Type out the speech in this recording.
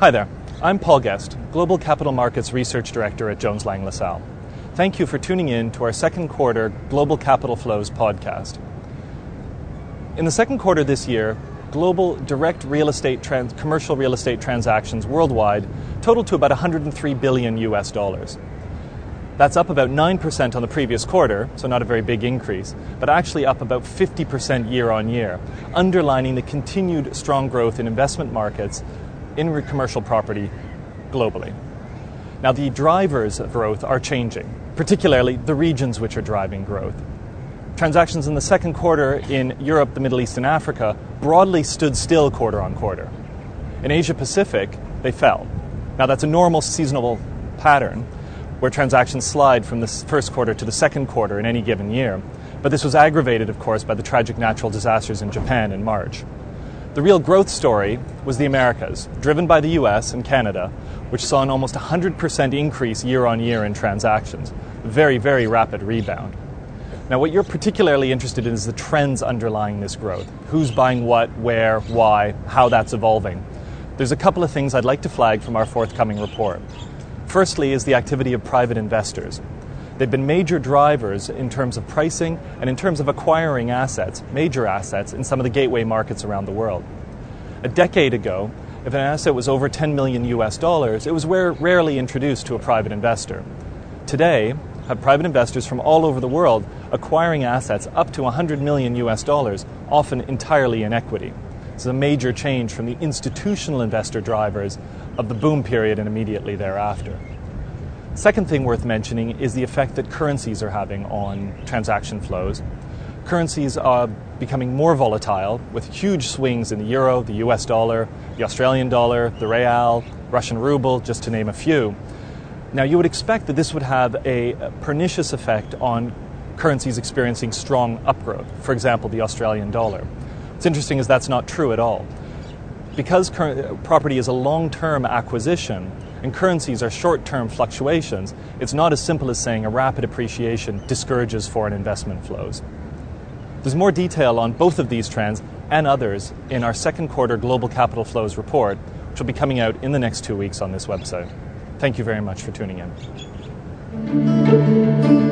Hi there, I'm Paul Guest, Global Capital Markets Research Director at Jones Lang LaSalle. Thank you for tuning in to our second quarter Global Capital Flows podcast. In the second quarter this year, global direct commercial real estate transactions worldwide totaled to about $103 billion US. That's up about 9% on the previous quarter, so not a very big increase, but actually up about 50% year on year, underlining the continued strong growth in investment markets in commercial property globally. Now, the drivers of growth are changing, particularly the regions which are driving growth. Transactions in the second quarter in Europe, the Middle East, and Africa broadly stood still quarter on quarter. In Asia Pacific, they fell. Now, that's a normal seasonal pattern where transactions slide from the first quarter to the second quarter in any given year. But this was aggravated, of course, by the tragic natural disasters in Japan in March. The real growth story was the Americas, driven by the US and Canada, which saw an almost 100% increase year on year in transactions. Very, very rapid rebound. Now, what you're particularly interested in is the trends underlying this growth. Who's buying what, where, why, how that's evolving. There's a couple of things I'd like to flag from our forthcoming report. Firstly is the activity of private investors. They've been major drivers in terms of pricing and in terms of acquiring assets, major assets, in some of the gateway markets around the world. A decade ago, if an asset was over $10 million US, it was rarely introduced to a private investor. Today, have private investors from all over the world acquiring assets up to $100 million US, often entirely in equity. This is a major change from the institutional investor drivers of the boom period and immediately thereafter. Second thing worth mentioning is the effect that currencies are having on transaction flows. Currencies are becoming more volatile with huge swings in the euro, the US dollar, the Australian dollar, the real, Russian ruble, just to name a few. Now, you would expect that this would have a pernicious effect on currencies experiencing strong upgrowth, for example, the Australian dollar. What's interesting is that's not true at all. Because property is a long-term acquisition and currencies are short-term fluctuations, it's not as simple as saying a rapid appreciation discourages foreign investment flows. There's more detail on both of these trends and others in our second quarter Global Capital Flows report, which will be coming out in the next 2 weeks on this website. Thank you very much for tuning in.